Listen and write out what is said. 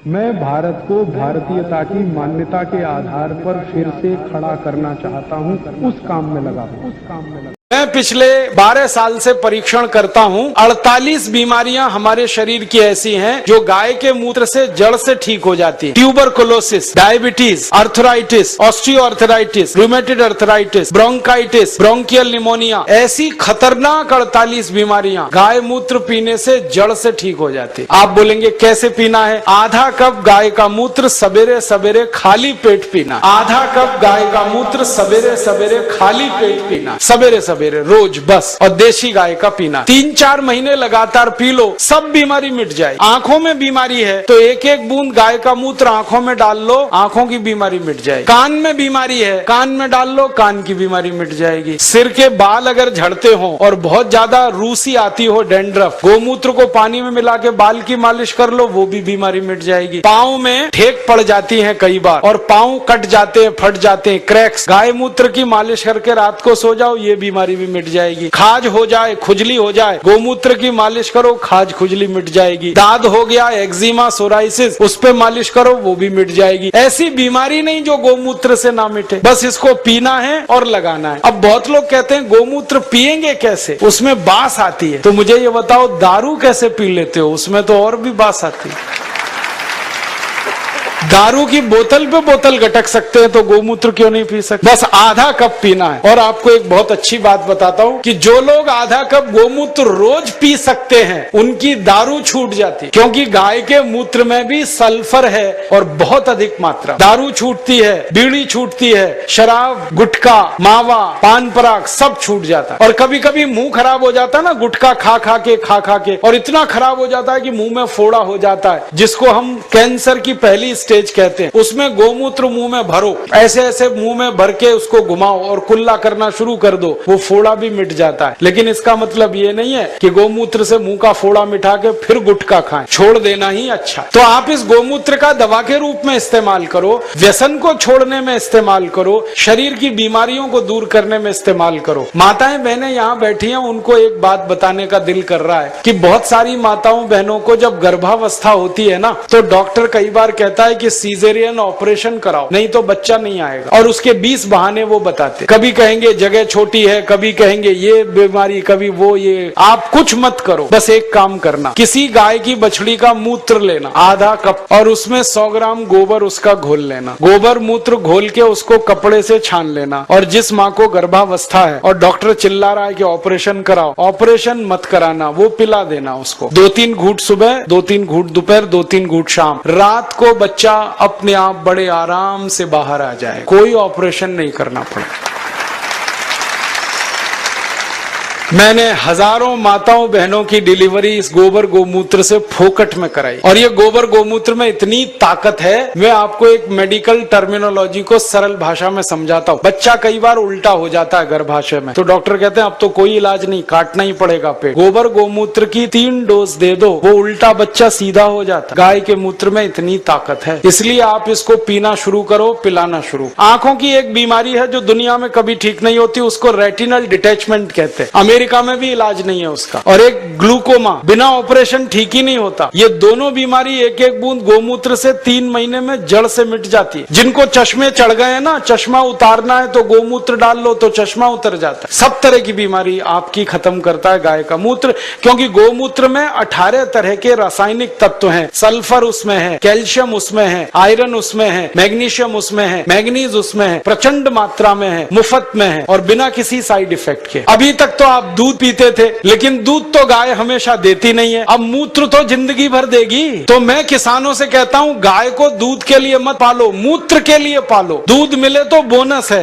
मैं भारत को भारतीयता की मान्यता के आधार पर फिर से खड़ा करना चाहता हूं, उस काम में लगा हूं। मैं पिछले 12 साल से परीक्षण करता हूं। 48 बीमारियां हमारे शरीर की ऐसी हैं जो गाय के मूत्र से जड़ से ठीक हो जाती है। Tuberculosis, diabetes, arthritis, osteoarthritis, rheumatoid arthritis, bronchitis, bronchial pneumonia, ऐसी खतरनाक 48 बीमारियां गाय मूत्र पीने से जड़ से ठीक हो जाती है। आप बोलेंगे कैसे पीना है? आधा कप गाय का मूत्र सवेरे सवेरे खाली पेट पीना। आधा कप गाय का मूत्र सवेरे सवेरे खाली पेट पीना, सवेरे सवेरे रोज बस। और देशी गाय का पीना 3-4 महीने लगातार पी लो, सब बीमारी मिट जाए। आंखों में बीमारी है तो एक एक बूंद गाय का मूत्र आंखों में डाल लो, आंखों की बीमारी मिट जाए। कान में बीमारी है, कान में डाल लो, कान की बीमारी मिट जाएगी। सिर के बाल अगर झड़ते हो और बहुत ज्यादा रूसी आती हो, डैंड्रफ, गोमूत्र को पानी में मिला के बाल की मालिश कर लो, वो भी बीमारी मिट जाएगी। पाँव में ठेक पड़ जाती है कई बार और पाँव कट जाते हैं, फट जाते हैं, क्रैक्स, गाय मूत्र की मालिश करके रात को सो जाओ, ये बीमारी भी मिट जाएगी। खाज हो जाए, खुजली हो जाए, गोमूत्र की मालिश करो, खाज खुजली मिट जाएगी। दाद हो गया, एक्जिमा, सोराइसिस, उस पे मालिश करो, वो भी मिट जाएगी। ऐसी बीमारी नहीं जो गोमूत्र से ना मिटे। बस इसको पीना है और लगाना है। अब बहुत लोग कहते हैं गोमूत्र पिएंगे कैसे, उसमें बास आती है। तो मुझे ये बताओ, दारू कैसे पी लेते हो? उसमें तो और भी बास आती है। दारू की बोतल पे बोतल गटक सकते हैं तो गोमूत्र क्यों नहीं पी सकते? बस आधा कप पीना है। और आपको एक बहुत अच्छी बात बताता हूं कि जो लोग आधा कप गोमूत्र रोज पी सकते हैं उनकी दारू छूट जाती है, क्योंकि गाय के मूत्र में भी सल्फर है और बहुत अधिक मात्रा। दारू छूटती है, बीड़ी छूटती है, शराब, गुटखा, मावा, पान पराग सब छूट जाता है। और कभी कभी मुंह खराब हो जाता है ना, गुटखा खा खा के, और इतना खराब हो जाता है कि मुंह में फोड़ा हो जाता है, जिसको हम कैंसर की पहली स्टेज कहते हैं। उसमें गोमूत्र मुंह में भरो, ऐसे ऐसे मुंह में भर के उसको घुमाओ और कुल्ला करना शुरू कर दो, वो फोड़ा भी मिट जाता है। लेकिन इसका मतलब ये नहीं है कि गोमूत्र से मुंह का फोड़ा मिटा के फिर गुटखा खाएं, छोड़ देना ही अच्छा। तो आप इस गोमूत्र का दवा के रूप में इस्तेमाल करो, व्यसन को छोड़ने में इस्तेमाल करो, शरीर की बीमारियों को दूर करने में इस्तेमाल करो। माताएं बहनें यहाँ बैठी हैं, उनको एक बात बताने का दिल कर रहा है कि बहुत सारी माताओं बहनों को जब गर्भावस्था होती है ना, तो डॉक्टर कई बार कहता है कि सीजेरियन ऑपरेशन कराओ, नहीं तो बच्चा नहीं आएगा। और उसके 20 बहाने वो बताते, कभी कहेंगे जगह छोटी है, कभी कहेंगे ये बीमारी, कभी वो ये। आप कुछ मत करो, बस एक काम करना, किसी गाय की बछड़ी का मूत्र लेना आधा कप और उसमें 100 ग्राम गोबर उसका घोल लेना। गोबर मूत्र घोल के उसको कपड़े से छान लेना। और जिस माँ को गर्भावस्था है और डॉक्टर चिल्ला रहा है कि ऑपरेशन कराओ, ऑपरेशन मत कराना, वो पिला देना उसको। 2-3 घूंट सुबह, 2-3 घूंट दोपहर, 2-3 घूंट शाम। रात को बच्चा अपने आप बड़े आराम से बाहर आ जाए, कोई ऑपरेशन नहीं करना पड़े। मैंने हजारों माताओं बहनों की डिलीवरी इस गोबर गोमूत्र से फोकट में कराई। और ये गोबर गोमूत्र में इतनी ताकत है, मैं आपको एक मेडिकल टर्मिनोलॉजी को सरल भाषा में समझाता हूँ। बच्चा कई बार उल्टा हो जाता है गर्भाशय में, तो डॉक्टर कहते हैं अब तो कोई इलाज नहीं, काटना ही पड़ेगा पेट। गोबर गोमूत्र की 3 डोज दे दो, वो उल्टा बच्चा सीधा हो जाता। गाय के मूत्र में इतनी ताकत है, इसलिए आप इसको पीना शुरू करो, पिलाना शुरू। आंखों की एक बीमारी है जो दुनिया में कभी ठीक नहीं होती, उसको रेटिनल डिटैचमेंट कहते हैं। अमेरिका में भी इलाज नहीं है उसका। और एक ग्लूकोमा, बिना ऑपरेशन ठीक ही नहीं होता। ये दोनों बीमारी एक एक बूंद गोमूत्र से 3 महीने में जड़ से मिट जाती है। जिनको चश्मे चढ़ गए हैं ना, चश्मा उतारना है तो गोमूत्र डाल लो तो चश्मा उतर जाता है। सब तरह की बीमारी आपकी खत्म करता है गाय का मूत्र, क्योंकि गोमूत्र में 18 तरह के रासायनिक तत्व हैं। सल्फर उसमें है, कैल्शियम उसमें है, आयरन उसमें है, मैग्नीशियम उसमें है, मैग्नीज उसमें है, प्रचंड मात्रा में है, मुफ्त में है और बिना किसी साइड इफेक्ट के। अभी तक तो आप दूध पीते थे, लेकिन दूध तो गाय हमेशा देती नहीं है, अब मूत्र तो जिंदगी भर देगी। तो मैं किसानों से कहता हूं, गाय को दूध के लिए मत पालो, मूत्र के लिए पालो। दूध मिले तो बोनस है,